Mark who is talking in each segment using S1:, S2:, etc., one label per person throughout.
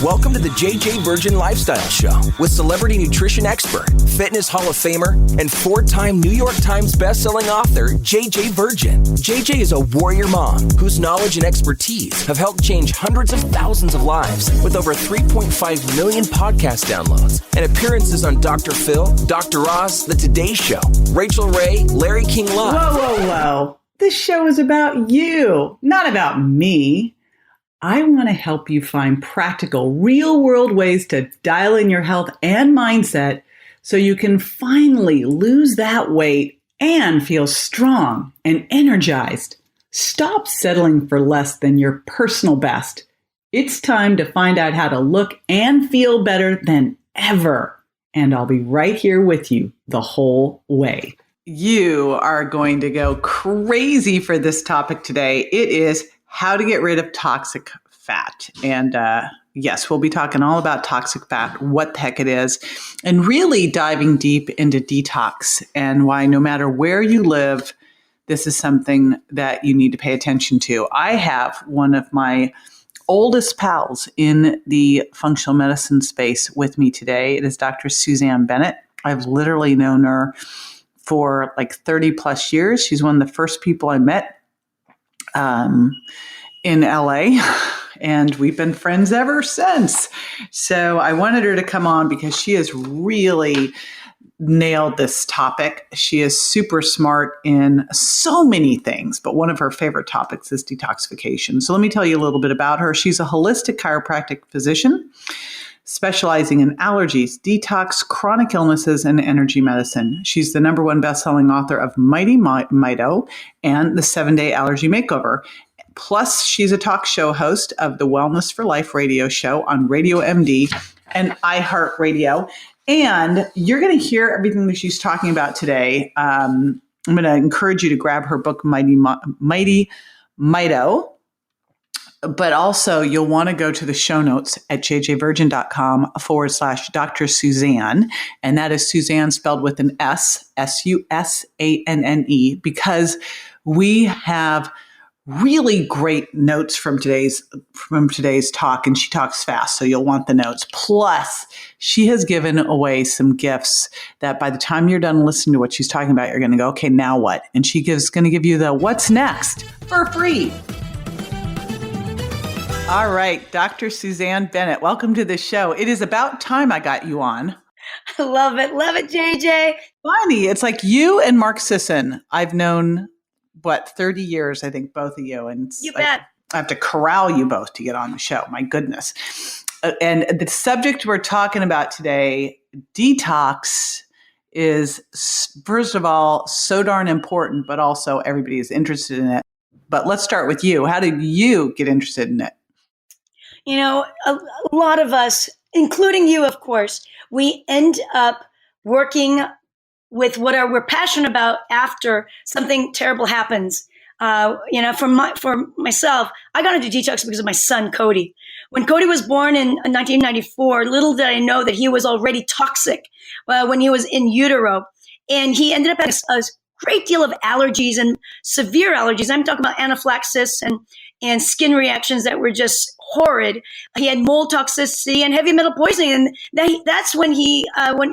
S1: Welcome to the JJ Virgin Lifestyle Show with celebrity nutrition expert, fitness Hall of Famer, and 4-time New York Times bestselling author, JJ Virgin. JJ is a warrior mom whose knowledge and expertise have helped change hundreds of thousands of lives with over 3.5 million podcast downloads and appearances on Dr. Phil, Dr. Oz, The Today Show, Rachel Ray, Larry King Live.
S2: Whoa. This show is about you, not about me. I want to help you find practical, real-world ways to dial in your health and mindset so you can finally lose that weight and feel strong and energized. Stop settling for less than your personal best. It's time to find out how to look and feel better than ever. And I'll be right here with you the whole way. You are going to go crazy for this topic today. It is how to get rid of toxic fat. And yes, we'll be talking all about toxic fat, what the heck it is, and really diving deep into detox and why no matter where you live, this is something that you need to pay attention to. I have one of my oldest pals in the functional medicine space with me today. It is Dr. Susanne Bennett. I've literally known her for like 30 plus years. She's one of the first people I met in LA, and we've been friends ever since. So I wanted her to come on because she has really nailed this topic. She is super smart in so many things, but one of her favorite topics is detoxification. So let me tell you a little bit about her. She's a holistic chiropractic physician specializing in allergies, detox, chronic illnesses, and energy medicine. She's the #1 best-selling author of Mighty Mito and the 7-Day Allergy Makeover. Plus, she's a talk show host of the Wellness for Life radio show on Radio MD and iHeartRadio. And you're going to hear everything that she's talking about today. I'm going to encourage you to grab her book, Mighty Mito. But also, you'll want to go to the show notes at jjvirgin.com/Dr. Susanne. And that is Susanne spelled with an S, Susanne, because we have really great notes from today's talk, and she talks fast, so you'll want the notes. Plus, she has given away some gifts that by the time you're done listening to what she's talking about, you're going to go, okay, now what? And she's going to give you the what's next for free. All right, Dr. Susanne Bennett, welcome to the show. It is about time I got you on.
S3: I love it, JJ.
S2: Funny, it's like you and Mark Sisson, I've known 30 years, I think, both of you. And
S3: you bet.
S2: I have to corral you both to get on the show. My goodness. And the subject we're talking about today, detox, is, first of all, so darn important, but also everybody is interested in it. But let's start with you. How did you get interested in it?
S3: You know, a lot of us, including you, of course, we end up working with what we're passionate about after something terrible happens. For myself, I got into detox because of my son, Cody. When Cody was born in 1994, little did I know that he was already toxic when he was in utero. And he ended up having a great deal of allergies and severe allergies. I'm talking about anaphylaxis and skin reactions that were just horrid. He had mold toxicity and heavy metal poisoning. And that's when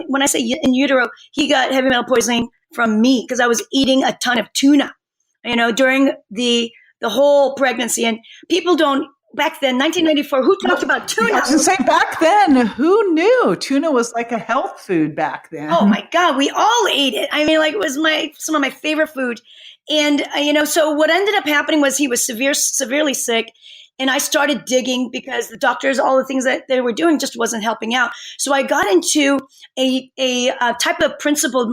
S3: when I say in utero, he got heavy metal poisoning from me because I was eating a ton of tuna, during the whole pregnancy. And people don't, back then, 1994, who talked about tuna?
S2: I was going to say, back then, who knew? Tuna was like a health food back then.
S3: Oh my God, we all ate it. I mean, it was some of my favorite food. And, so what ended up happening was he was severely sick. And I started digging because the doctors, all the things that they were doing just wasn't helping out. So I got into a type of principle,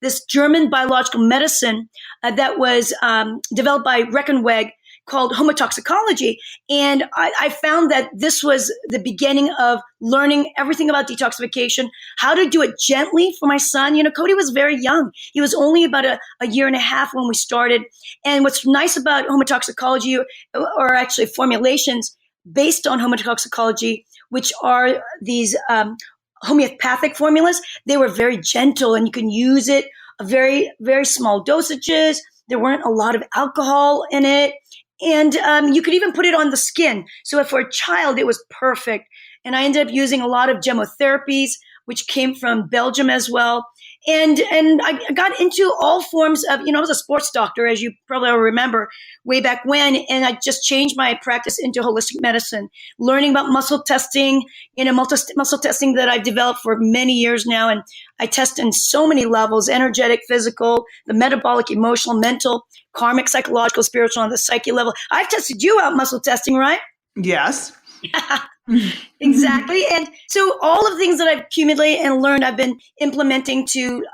S3: this German biological medicine that was developed by Reckenweg called homotoxicology. And I found that this was the beginning of learning everything about detoxification, how to do it gently for my son. Cody was very young. He was only about a year and a half when we started. And what's nice about homotoxicology, or actually formulations based on homotoxicology, which are these homeopathic formulas, they were very gentle and you can use it very, very small dosages. There weren't a lot of alcohol in it. you could even put it on the skin. So for a child, it was perfect. And I ended up using a lot of chemotherapies, which came from Belgium as well. And I got into all forms of, I was a sports doctor, as you probably remember, way back when. And I just changed my practice into holistic medicine, learning about muscle testing, muscle testing that I've developed for many years now. And I test in so many levels: energetic, physical, the metabolic, emotional, mental, karmic, psychological, spiritual, on the psyche level. I've tested you out muscle testing, right?
S2: Yes.
S3: Exactly. And so all of the things that I've accumulated and learned, I've been implementing to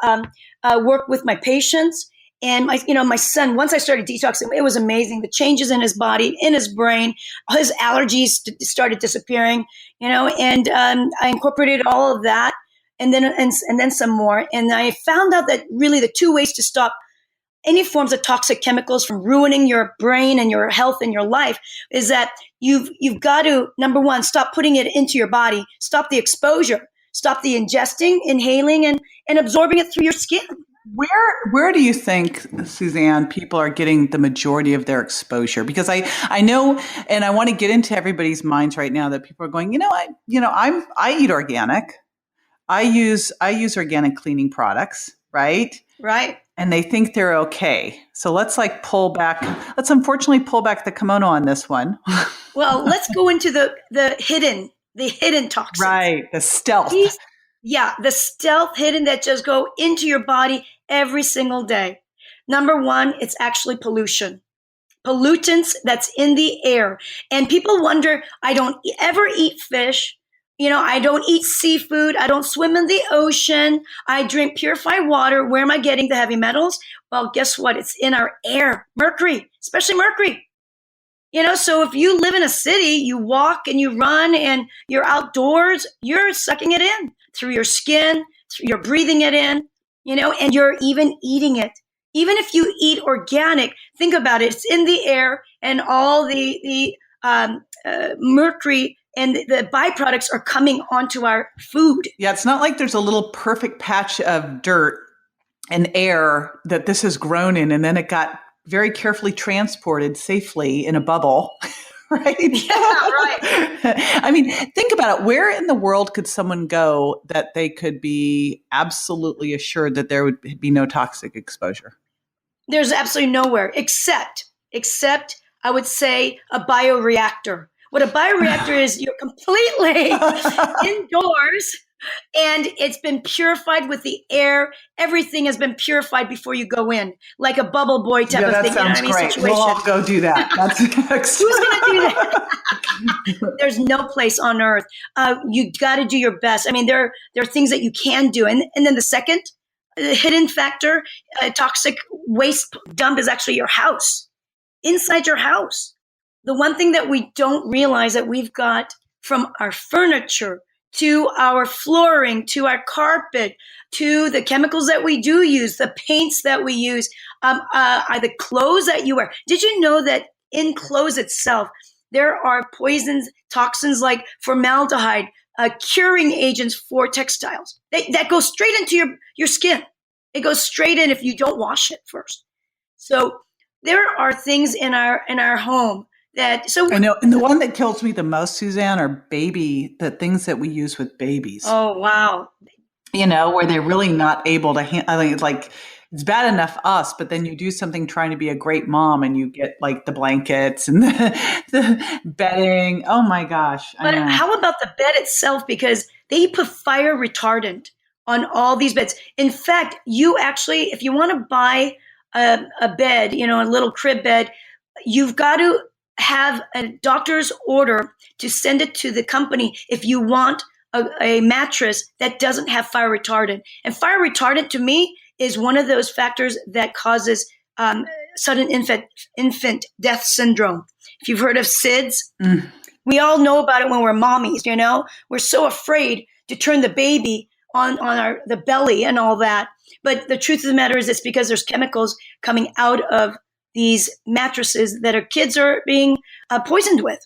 S3: work with my patients. And my son, once I started detoxing, it was amazing. The changes in his body, in his brain, his allergies started disappearing, and I incorporated all of that and then some more. And I found out that really the two ways to stop any forms of toxic chemicals from ruining your brain and your health and your life is that you've got to, number one, stop putting it into your body, stop the exposure, stop the ingesting, inhaling, and absorbing it through your skin.
S2: Where do you think, Susanne, people are getting the majority of their exposure? Because I know, and I want to get into everybody's minds right now, that people are going, I eat organic. I use organic cleaning products, right?
S3: Right.
S2: And they think they're okay. So let's unfortunately pull back the kimono on this one.
S3: Well, let's go into the hidden toxins.
S2: Right. The stealth.
S3: The stealth hidden that just go into your body every single day. Number one, it's actually pollution. Pollutants that's in the air. And people wonder, I don't ever eat fish. I don't eat seafood. I don't swim in the ocean. I drink purified water. Where am I getting the heavy metals? Well, guess what? It's in our air. Mercury, especially mercury. So if you live in a city, you walk and you run and you're outdoors, you're sucking it in through your skin, you're breathing it in, and you're even eating it. Even if you eat organic, think about it. It's in the air, and all the mercury and the byproducts are coming onto our food.
S2: Yeah, it's not like there's a little perfect patch of dirt and air that this has grown in, and then it got very carefully transported safely in a bubble, right?
S3: Yeah, right.
S2: I mean, think about it. Where in the world could someone go that they could be absolutely assured that there would be no toxic exposure?
S3: There's absolutely nowhere except I would say a bioreactor. What a bioreactor is, you're completely indoors and it's been purified with the air. Everything has been purified before you go in, like a bubble boy type of thing.
S2: That sounds great. Situation. We'll all go do that. That's next.
S3: Who's going to do that? There's no place on earth. You got to do your best. I mean, there are things that you can do. And then the second hidden factor, toxic waste dump, is actually your house, inside your house. The one thing that we don't realize that we've got, from our furniture to our flooring, to our carpet, to the chemicals that we do use, the paints that we use, are the clothes that you wear. Did you know that in clothes itself, there are poisons, toxins like formaldehyde, curing agents for textiles that go straight into your skin. It goes straight in if you don't wash it first. So there are things in our home I know, and the one that kills me the most, Susanne, are the things that we use with babies. Oh, wow.
S2: Where they're really not able to handle. I think it's bad enough us, but then you do something trying to be a great mom and you get like the blankets and the bedding. Oh my gosh.
S3: But how about the bed itself? Because they put fire retardant on all these beds. In fact, you actually, if you want to buy a bed, a little crib bed, you've got to have a doctor's order to send it to the company if you want a mattress that doesn't have fire retardant. And fire retardant, to me, is one of those factors that causes sudden infant death syndrome. If you've heard of SIDS, we all know about it when we're mommies, We're so afraid to turn the baby on the belly and all that. But the truth of the matter is it's because there's chemicals coming out of these mattresses that our kids are being poisoned with.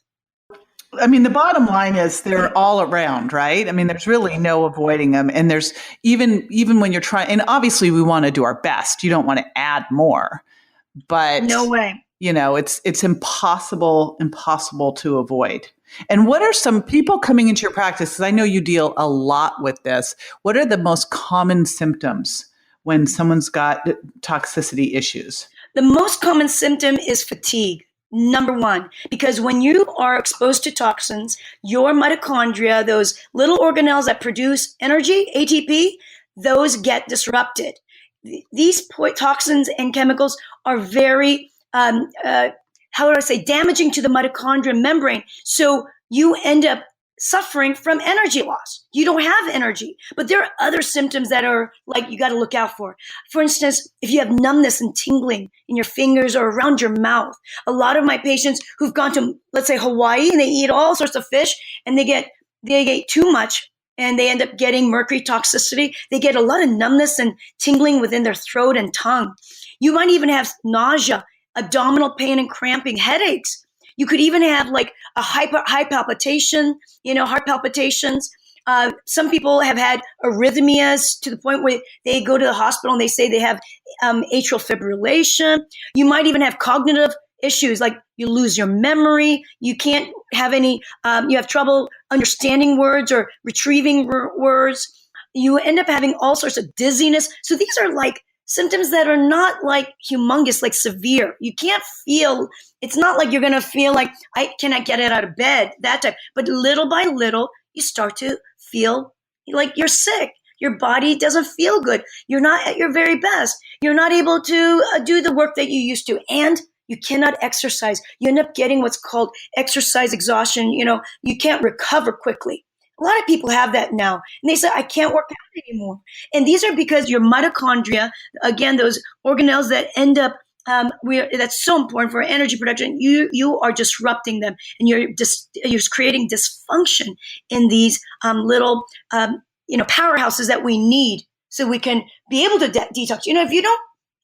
S2: I mean, the bottom line is they're all around, right? I mean, there's really no avoiding them. And there's even when you're trying, and obviously we want to do our best. You don't want to add more, but
S3: no way.
S2: it's impossible to avoid. And what are some people coming into your practice? Because I know you deal a lot with this. What are the most common symptoms when someone's got toxicity issues?
S3: The most common symptom is fatigue. Number one, because when you are exposed to toxins, your mitochondria, those little organelles that produce energy, ATP, those get disrupted. These toxins and chemicals are very, damaging to the mitochondrial membrane. So you end up suffering from energy loss. You don't have energy, but there are other symptoms that are like you got to look out for. For instance, if you have numbness and tingling in your fingers or around your mouth, a lot of my patients who've gone to, let's say, Hawaii, and they eat all sorts of fish and they get too much and they end up getting mercury toxicity. They get a lot of numbness and tingling within their throat and tongue. You might even have nausea, abdominal pain and cramping, headaches. You could even have like a high palpitation, heart palpitations. Some people have had arrhythmias to the point where they go to the hospital and they say they have atrial fibrillation. You might even have cognitive issues, like you lose your memory. You can't have you have trouble understanding words or retrieving words. You end up having all sorts of dizziness. So these are like symptoms that are not like humongous, like severe. You can't feel, it's not like you're going to feel like, I cannot get it out of bed, that type. But little by little, you start to feel like you're sick. Your body doesn't feel good. You're not at your very best. You're not able to do the work that you used to. And you cannot exercise. You end up getting what's called exercise exhaustion. You can't recover quickly. A lot of people have that now. And they say, I can't work out anymore. And these are because your mitochondria, again, those organelles that end up, that's so important for energy production, you are disrupting them. And you're creating dysfunction in these little, powerhouses that we need so we can be able to detox.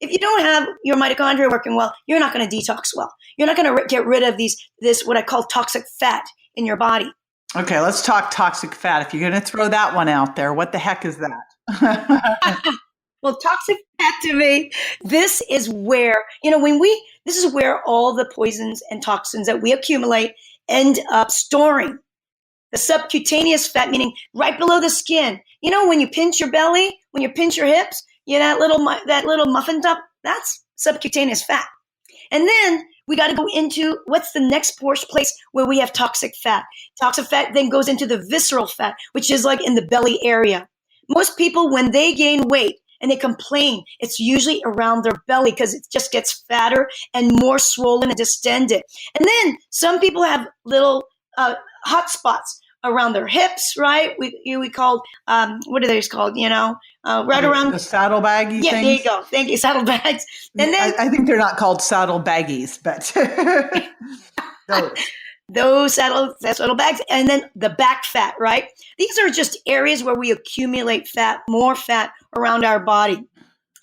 S3: If you don't have your mitochondria working well, you're not going to detox well. You're not going to get rid of this what I call toxic fat in your body.
S2: Okay, let's talk toxic fat. If you're going to throw that one out there, what the heck is that?
S3: Well, toxic fat to me, this is where, this is where all the poisons and toxins that we accumulate end up storing. The subcutaneous fat, meaning right below the skin. When you pinch your belly, when you pinch your hips, that little muffin top, that's subcutaneous fat. And then we got to go into what's the next place where we have toxic fat. Toxic fat then goes into the visceral fat, which is like in the belly area. Most people, when they gain weight and they complain, it's usually around their belly because it just gets fatter and more swollen and distended. And then some people have little hot spots around their hips, right? We called, what are those called? Right around
S2: the saddlebaggy
S3: yeah,
S2: things?
S3: there you go. Thank you, saddlebags. And then
S2: I think they're not called saddlebaggies, but
S3: those saddlebags, and then the back fat, right? These are just areas where we accumulate fat, more fat around our body.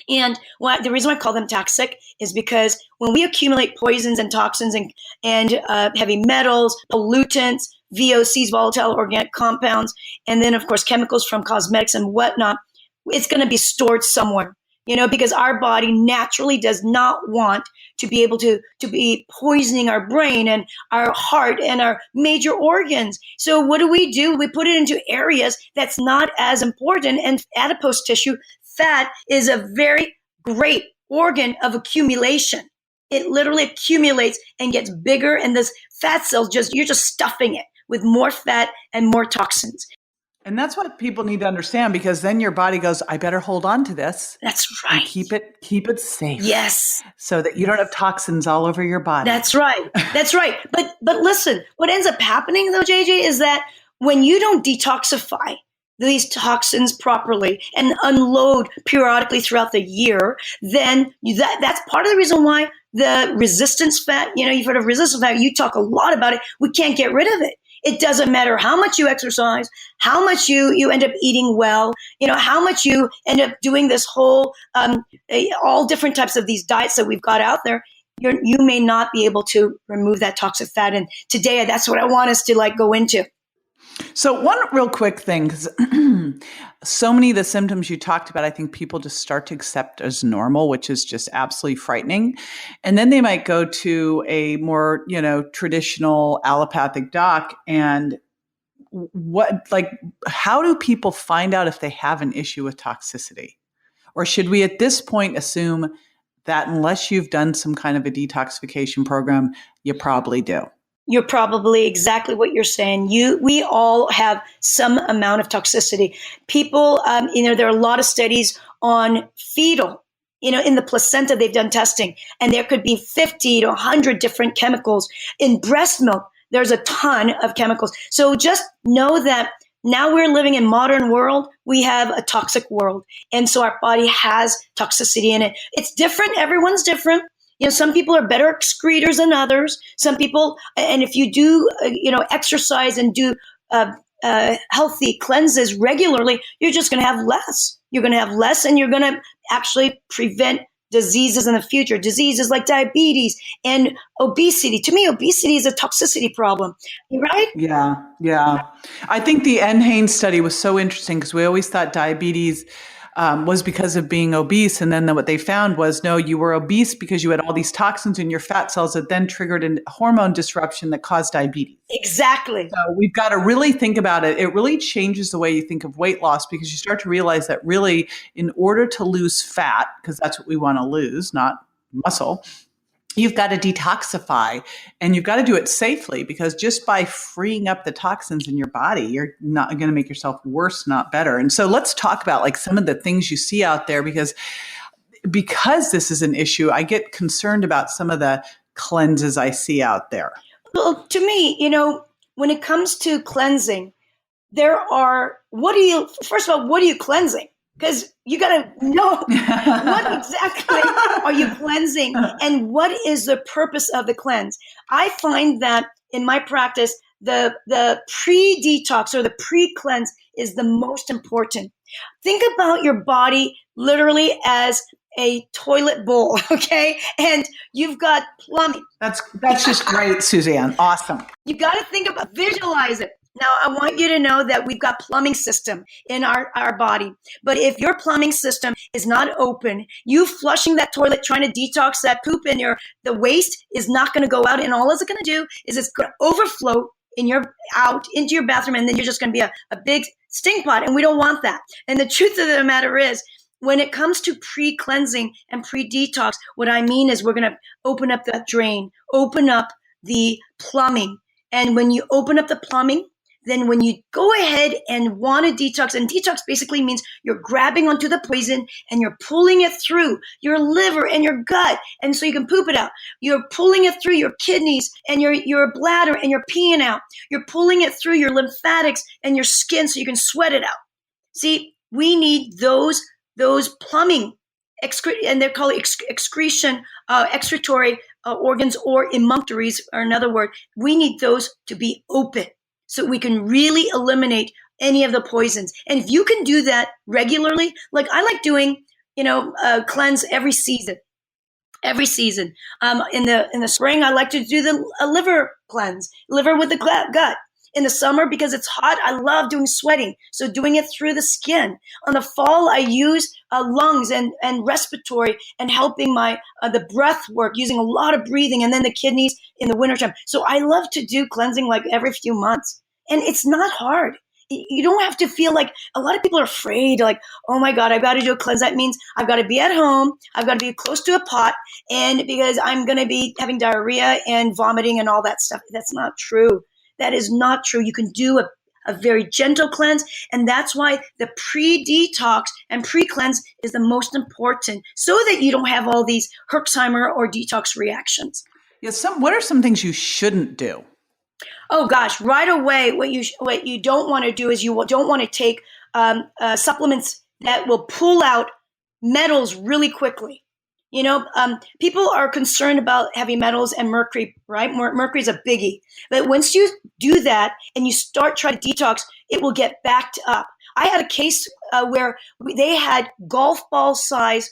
S3: And the reason I call them toxic is because when we accumulate poisons and toxins and heavy metals, pollutants, VOCs, volatile organic compounds, and then, of course, chemicals from cosmetics and whatnot, it's going to be stored somewhere, because our body naturally does not want to be able to be poisoning our brain and our heart and our major organs. So what do? We put it into areas that's not as important. And adipose tissue, fat, is a very great organ of accumulation. It literally accumulates and gets bigger, and this fat cells you're just stuffing it with more fat and more toxins.
S2: And that's what people need to understand, because then your body goes, I better hold on to this.
S3: That's right.
S2: And keep it safe.
S3: Yes.
S2: So that you don't have toxins all over your body.
S3: That's right. That's right. But listen, what ends up happening though, JJ, is that when you don't detoxify these toxins properly and unload periodically throughout the year, then that's part of the reason why the resistance fat, you've heard of resistance fat, you talk a lot about it. We can't get rid of it. It doesn't matter how much you exercise, how much you end up eating well, how much you end up doing this whole, all different types of these diets that we've got out there. You may not be able to remove that toxic fat. And today, that's what I want us to go into.
S2: So one real quick thing, because so many of the symptoms you talked about, I think people just start to accept as normal, which is just absolutely frightening. And then they might go to a more, traditional allopathic doc. And how do people find out if they have an issue with toxicity? Or should we at this point assume that unless you've done some kind of a detoxification program, you probably do?
S3: You're probably exactly what you're saying. We all have some amount of toxicity. People, there are a lot of studies on fetal, in the placenta, they've done testing, and there could be 50 to 100 different chemicals. In breast milk, there's a ton of chemicals. So just know that now we're living in modern world. We have a toxic world. And so our body has toxicity in it. It's different. Everyone's different. Some people are better excretors than others. Some people, and if you do, exercise and do healthy cleanses regularly, you're just going to have less. You're going to have less, and you're going to actually prevent diseases in the future. Diseases like diabetes and obesity. To me, obesity is a toxicity problem, right?
S2: Yeah. I think the NHANES study was so interesting because we always thought diabetes was because of being obese. And then what they found was, no, you were obese because you had all these toxins in your fat cells that then triggered a hormone disruption that caused diabetes.
S3: Exactly.
S2: So we've got to really think about it. It really changes the way you think of weight loss, because you start to realize that really in order to lose fat, because that's what we want to lose, not muscle, you've got to detoxify, and you've got to do it safely, because just by freeing up the toxins in your body, you're not going to make yourself worse, not better. And so let's talk about some of the things you see out there, because this is an issue, I get concerned about some of the cleanses I see out there.
S3: Well, to me, when it comes to cleansing, first of all, what are you cleansing? Because you got to know what exactly are you cleansing and what is the purpose of the cleanse. I find that in my practice, the pre-detox or the pre-cleanse is the most important. Think about your body literally as a toilet bowl, okay? And you've got plumbing.
S2: That's just great, Susanne. Awesome.
S3: You got to visualize it. Now, I want you to know that we've got plumbing system in our body. But if your plumbing system is not open, you flushing that toilet, trying to detox that poop in the waste is not going to go out. And all it's going to do is it's going to overflow out into your bathroom. And then you're just going to be a big stink pot. And we don't want that. And the truth of the matter is, when it comes to pre-cleansing and pre-detox, what I mean is we're going to open up that drain, open up the plumbing. And when you open up the plumbing, then when you go ahead and want to detox, and detox basically means you're grabbing onto the poison and you're pulling it through your liver and your gut, and so you can poop it out. You're pulling it through your kidneys and your bladder, and you're peeing out. You're pulling it through your lymphatics and your skin so you can sweat it out. See, we need those plumbing, and they're called excretion, excretory organs, or emunctories, or another word. We need those to be open, so we can really eliminate any of the poisons. And if you can do that regularly, like I like doing, a cleanse every season. In the spring, I like to do a liver cleanse, liver with the gut. In the summer, because it's hot, I love doing sweating. So doing it through the skin. On the fall, I use lungs and respiratory and helping the breath work, using a lot of breathing, and then the kidneys in the wintertime. So I love to do cleansing like every few months. And it's not hard. You don't have to feel like, a lot of people are afraid, like, oh my God, I've got to do a cleanse. That means I've got to be at home. I've got to be close to a pot. And because I'm going to be having diarrhea and vomiting and all that stuff. That's not true. That is not true. You can do a very gentle cleanse. And that's why the pre-detox and pre-cleanse is the most important, so that you don't have all these Herxheimer or detox reactions.
S2: Yeah, what are some things you shouldn't do?
S3: Oh gosh, right away, what you don't want to do is you don't want to take supplements that will pull out metals really quickly. People are concerned about heavy metals and mercury, right? Mercury is a biggie. But once you do that and you start trying to detox, it will get backed up. I had a case where they had golf ball size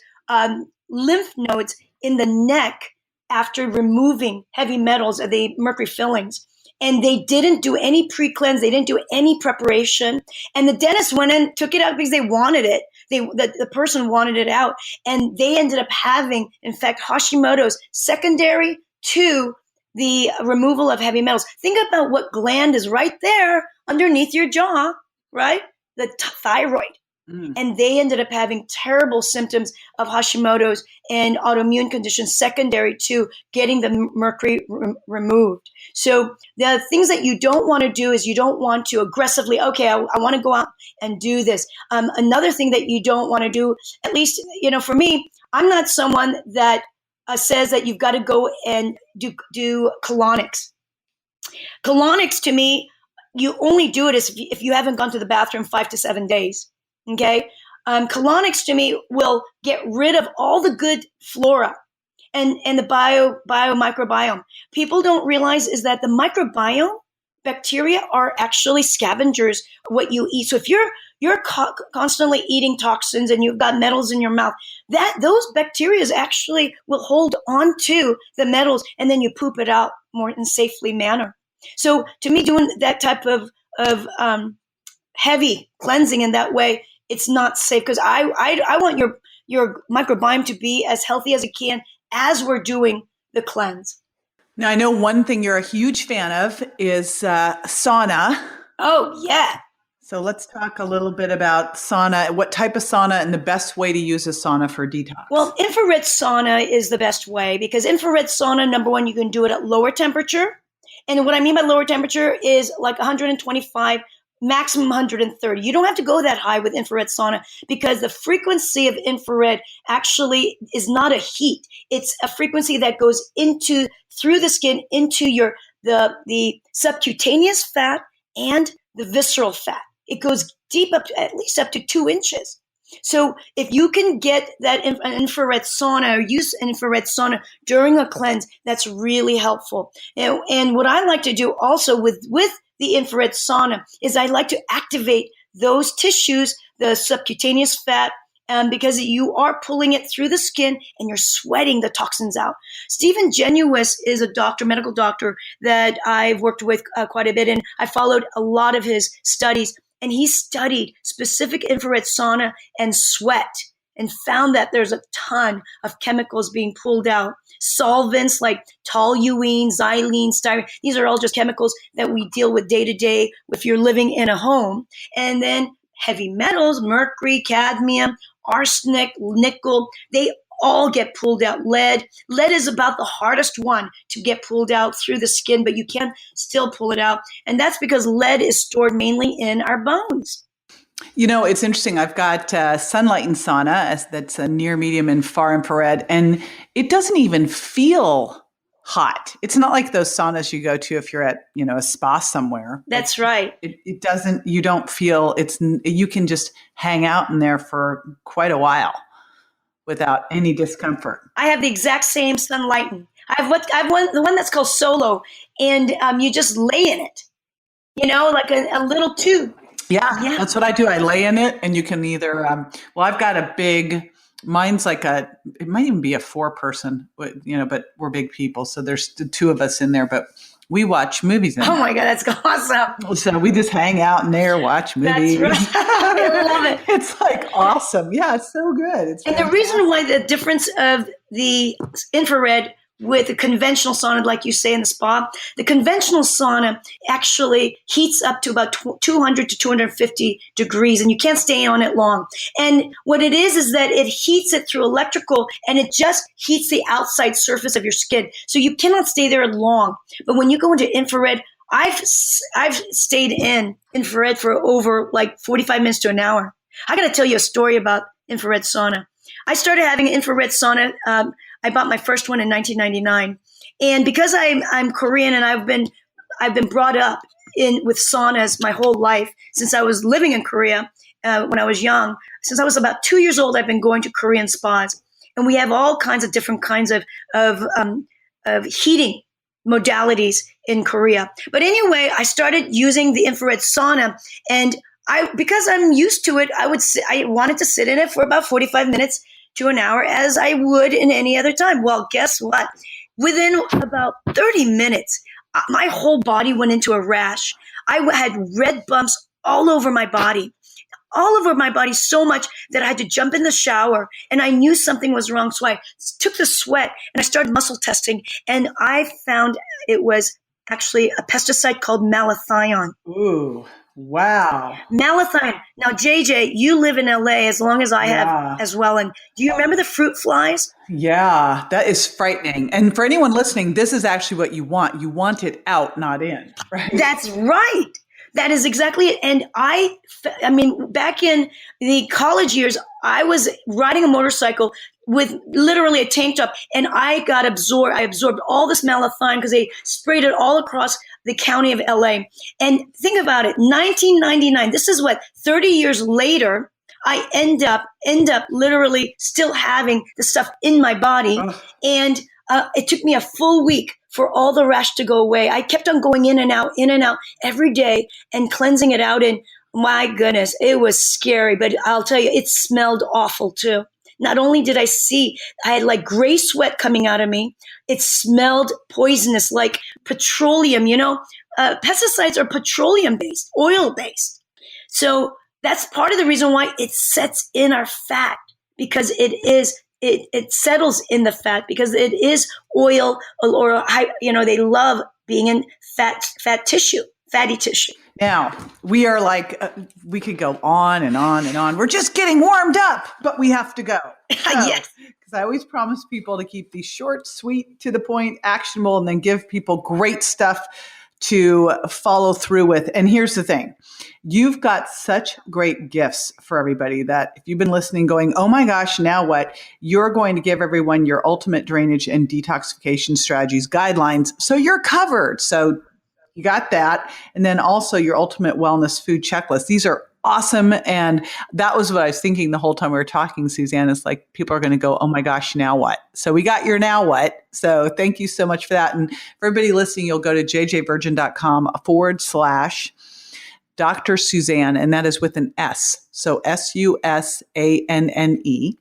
S3: lymph nodes in the neck after removing heavy metals, the mercury fillings. And they didn't do any pre-cleanse. They didn't do any preparation. And the dentist went in, took it out because they wanted it. The person wanted it out. And they ended up having, in fact, Hashimoto's secondary to the removal of heavy metals. Think about what gland is right there underneath your jaw, right? The thyroid. And they ended up having terrible symptoms of Hashimoto's and autoimmune conditions secondary to getting the mercury removed. So the things that you don't want to do is you don't want to aggressively, okay, I want to go out and do this. Another thing that you don't want to do, at least, for me, I'm not someone that says that you've got to go and do colonics. Colonics, to me, you only do it if you haven't gone to the bathroom 5 to 7 days. Okay. Colonics to me will get rid of all the good flora and the microbiome. People don't realize is that the microbiome bacteria are actually scavengers what you eat. So if you're constantly eating toxins and you've got metals in your mouth, those bacteria actually will hold on to the metals and then you poop it out more in safely manner. So to me, doing that type of heavy cleansing in that way, it's not safe because I want your microbiome to be as healthy as it can as we're doing the cleanse.
S2: Now, I know one thing you're a huge fan of is sauna.
S3: Oh, yeah.
S2: So let's talk a little bit about sauna, what type of sauna and the best way to use a sauna for detox.
S3: Well, infrared sauna is the best way because infrared sauna, number one, you can do it at lower temperature. And what I mean by lower temperature is like 125 maximum 130. You don't have to go that high with infrared sauna because the frequency of infrared actually is not a heat. It's a frequency that goes through the skin into the subcutaneous fat and the visceral fat. It goes deep at least up to 2 inches. So if you can get that infrared sauna or use an infrared sauna during a cleanse, that's really helpful. And what I like to do also with the infrared sauna is I like to activate those tissues, the subcutaneous fat, because you are pulling it through the skin and you're sweating the toxins out. Stephen Genuis is a medical doctor that I've worked with quite a bit, and I followed a lot of his studies. And he studied specific infrared sauna and sweat and found that there's a ton of chemicals being pulled out. Solvents like toluene, xylene, styrene. These are all just chemicals that we deal with day to day if you're living in a home. And then heavy metals, mercury, cadmium, arsenic, nickel, they all get pulled out. Lead is about the hardest one to get pulled out through the skin, but you can still pull it out. And that's because lead is stored mainly in our bones.
S2: It's interesting. I've got sunlight and sauna that's a near, medium, and far infrared, and it doesn't even feel hot. It's not like those saunas you go to if you're at, a spa somewhere.
S3: That's right.
S2: It doesn't, you don't feel you can just hang out in there for quite a while without any discomfort.
S3: I have the exact same sunlighten. I have the one that's called Solo, and you just lay in it, like a little tube.
S2: Yeah, that's what I do. I lay in it, and you can either, I've got mine's like it might even be a 4-person, but we're big people. So there's the 2 of us in there, but we watch movies.
S3: Oh my God, that's awesome.
S2: So we just hang out in there, watch movies.
S3: That's right. I love it.
S2: It's like awesome. Yeah, it's so good.
S3: And the reason why the difference of the infrared with the conventional sauna, like you say in the spa, the conventional sauna actually heats up to about 200 to 250 degrees, and you can't stay on it long. And what it is that it heats it through electrical, and it just heats the outside surface of your skin. So you cannot stay there long. But when you go into infrared, I've stayed in infrared for over like 45 minutes to an hour. I got to tell you a story about infrared sauna. I started having infrared sauna. I bought my first one in 1999, and because I'm Korean and I've been brought up with saunas my whole life since I was living in Korea when I was young. Since I was about 2 years old, I've been going to Korean spas, and we have all kinds of different kinds of heating modalities in Korea. But anyway, I started using the infrared sauna, and because I'm used to it, I wanted to sit in it for about 45 minutes to an hour as I would in any other time. Well, guess what? Within about 30 minutes, my whole body went into a rash. I had red bumps all over my body. All over my body so much that I had to jump in the shower, and I knew something was wrong. So I took the sweat and I started muscle testing, and I found it was actually a pesticide called malathion.
S2: Ooh, wow.
S3: Malathion. Now, JJ, you live in LA as long as I have as well. And do you remember the fruit flies?
S2: Yeah, that is frightening. And for anyone listening, this is actually what you want. You want it out, not in, right?
S3: That's right. That is exactly it. And I mean, back in the college years, I was riding a motorcycle with literally a tank top, and I absorbed all this malathion because they sprayed it all across the county of LA. And think about it, 1999, this is what, 30 years later, I end up literally still having the stuff in my body. And it took me a full week for all the rash to go away. I kept on going in and out every day and cleansing it out. And my goodness, it was scary. But I'll tell you, it smelled awful too. Not only did I had like gray sweat coming out of me, it smelled poisonous, like petroleum. Pesticides are petroleum-based, oil-based. So that's part of the reason why it sets in our fat, because it settles in the fat because it is oil, or they love being in fatty tissue.
S2: Now, we are like, we could go on and on and on. We're just getting warmed up, but we have to go.
S3: Yes.
S2: Because I always promise people to keep these short, sweet, to the point, actionable, and then give people great stuff to follow through with. And here's the thing. You've got such great gifts for everybody that if you've been listening going, oh my gosh, now what? You're going to give everyone your ultimate drainage and detoxification strategies guidelines. So you're covered. So you got that. And then also your ultimate wellness food checklist. These are awesome. And that was what I was thinking the whole time we were talking, Susanne, is like, people are going to go, oh my gosh, now what? So we got your now what. So thank you so much for that. And for everybody listening, you'll go to jjvirgin.com/Dr. Susanne, and that is with an S. So SUSANNE.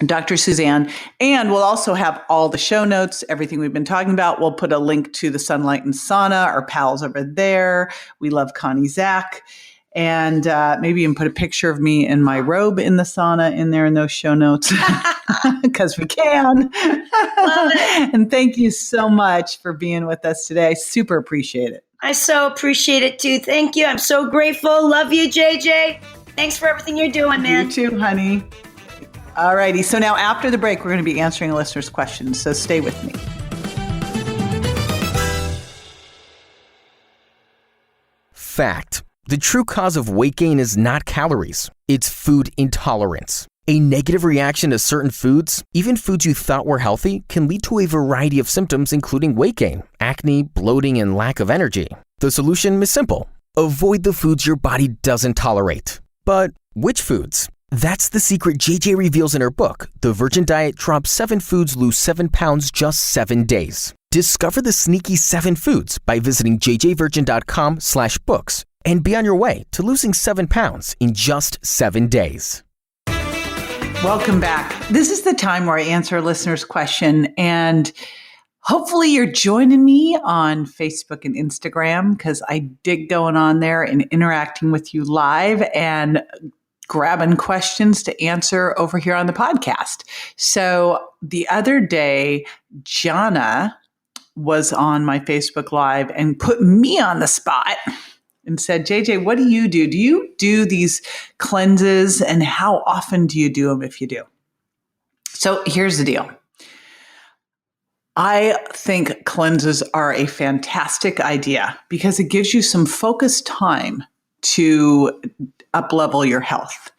S2: Dr. Susanne. And we'll also have all the show notes, everything we've been talking about. We'll put a link to the Sunlight and Sauna, our pals over there. We love Connie Zach. And maybe even put a picture of me in my robe in the sauna in there in those show notes, because we can. Love it. And thank you so much for being with us today. I super appreciate it.
S3: I so appreciate it too. Thank you. I'm so grateful. Love you, JJ. Thanks for everything you're doing, man.
S2: You too, honey. All righty. So now after the break, we're going to be answering listeners' questions. So stay with me.
S1: Fact. The true cause of weight gain is not calories. It's food intolerance. A negative reaction to certain foods, even foods you thought were healthy, can lead to a variety of symptoms including weight gain, acne, bloating, and lack of energy. The solution is simple. Avoid the foods your body doesn't tolerate. But which foods? That's the secret JJ reveals in her book, The Virgin Diet: Drop 7 Foods, Lose 7 Pounds, Just 7 Days. Discover the sneaky 7 foods by visiting jjvirgin.com/books and be on your way to losing 7 pounds in just 7 days.
S2: Welcome back. This is the time where I answer a listener's question, and hopefully you're joining me on Facebook and Instagram, because I dig going on there and interacting with you live and grabbing questions to answer over here on the podcast. So the other day, Jana was on my Facebook Live and put me on the spot and said, JJ, what do you do? Do you do these cleanses, and how often do you do them if you do? So here's the deal. I think cleanses are a fantastic idea because it gives you some focused time to up-level your health.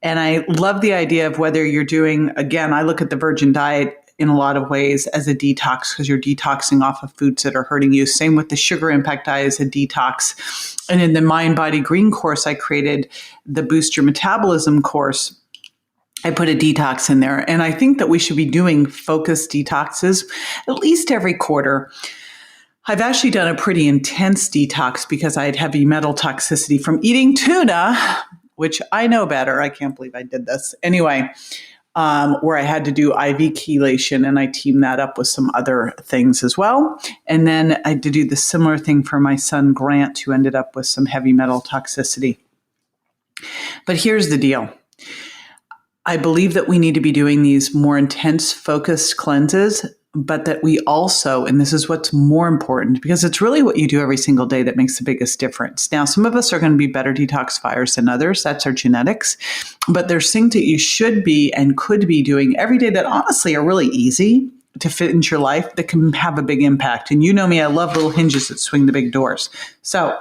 S2: And I love the idea of whether you're doing, again, I look at the Virgin Diet in a lot of ways as a detox, because you're detoxing off of foods that are hurting you. Same with the Sugar Impact Diet as a detox. And in the Mind Body Green course I created, the Boost Your Metabolism course, I put a detox in there. And I think that we should be doing focused detoxes at least every quarter. I've actually done a pretty intense detox because I had heavy metal toxicity from eating tuna, which I know better. I can't believe I did this. Anyway, where I had to do IV chelation, and I teamed that up with some other things as well. And then I had to do the similar thing for my son, Grant, who ended up with some heavy metal toxicity. But here's the deal. I believe that we need to be doing these more intense, focused cleanses, but that we also, and this is what's more important, because it's really what you do every single day that makes the biggest difference. Now, some of us are going to be better detoxifiers than others. That's our genetics. But there's things that you should be and could be doing every day that honestly are really easy to fit into your life that can have a big impact. And you know me, I love little hinges that swing the big doors. So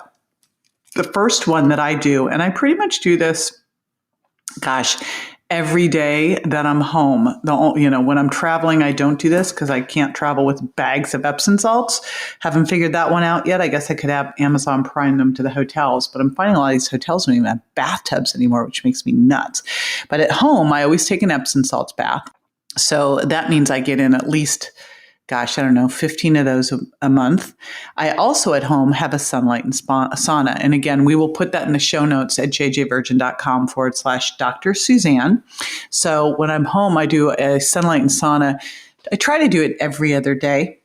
S2: the first one that I do, and I pretty much do this, every day that I'm home. When I'm traveling, I don't do this because I can't travel with bags of Epsom salts. Haven't figured that one out yet. I guess I could have Amazon Prime them to the hotels, but I'm finding a lot of these hotels don't even have bathtubs anymore, which makes me nuts. But at home, I always take an Epsom salts bath. So that means I get in at least 15 of those a month. I also at home have a sunlight and sauna. And again, we will put that in the show notes at jjvirgin.com/Dr. Susanne. So when I'm home, I do a sunlight and sauna. I try to do it every other day.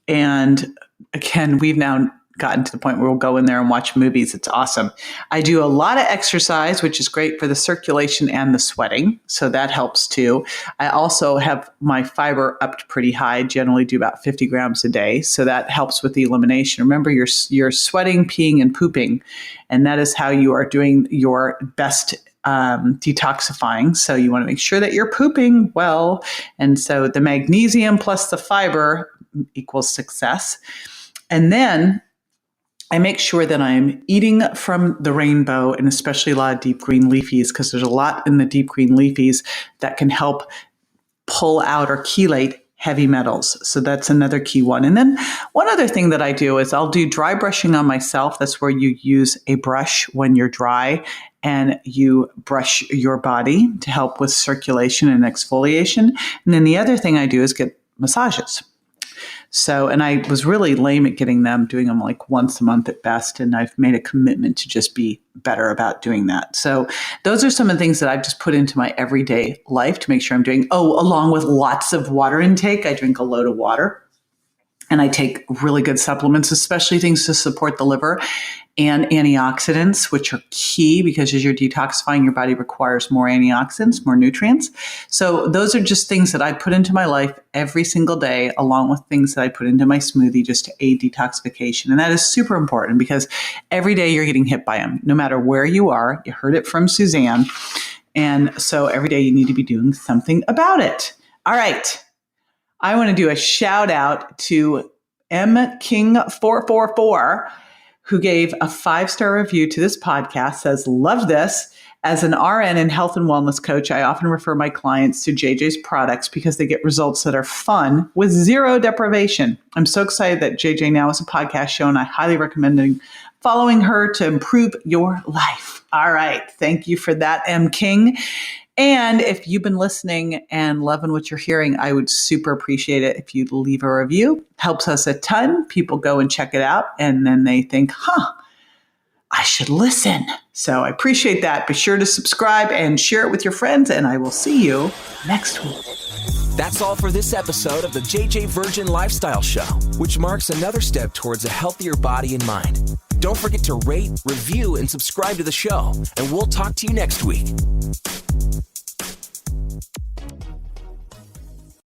S2: And again, we've now gotten to the point where we'll go in there and watch movies. It's awesome. I do a lot of exercise, which is great for the circulation and the sweating. So that helps too. I also have my fiber upped pretty high, generally do about 50 grams a day. So that helps with the elimination. Remember, you're sweating, peeing, and pooping. And that is how you are doing your best detoxifying. So you want to make sure that you're pooping well. And so the magnesium plus the fiber equals success. And then I make sure that I'm eating from the rainbow, and especially a lot of deep green leafies, because there's a lot in the deep green leafies that can help pull out or chelate heavy metals. So that's another key one. And then one other thing that I do is I'll do dry brushing on myself. That's where you use a brush when you're dry and you brush your body to help with circulation and exfoliation. And then the other thing I do is get massages. So, and I was really lame at getting them, doing them like once a month at best. And I've made a commitment to just be better about doing that. So those are some of the things that I've just put into my everyday life to make sure I'm doing. Oh, along with lots of water intake. I drink a load of water. And I take really good supplements, especially things to support the liver and antioxidants, which are key because as you're detoxifying, your body requires more antioxidants, more nutrients. So those are just things that I put into my life every single day, along with things that I put into my smoothie just to aid detoxification. And that is super important because every day you're getting hit by them, no matter where you are. You heard it from Susanne. And so every day you need to be doing something about it. All right. I want to do a shout out to mking444, who gave a 5-star review to this podcast, says, love this. As an RN and health and wellness coach, I often refer my clients to JJ's products because they get results that are fun with zero deprivation. I'm so excited that JJ now has a podcast show, and I highly recommend following her to improve your life. All right. Thank you for that, M. King. And if you've been listening and loving what you're hearing, I would super appreciate it if you'd leave a review. Helps us a ton. People go and check it out, and then they think, I should listen. So I appreciate that. Be sure to subscribe and share it with your friends, and I will see you next week.
S1: That's all for this episode of the JJ Virgin Lifestyle Show, which marks another step towards a healthier body and mind. Don't forget to rate, review, and subscribe to the show, and we'll talk to you next week.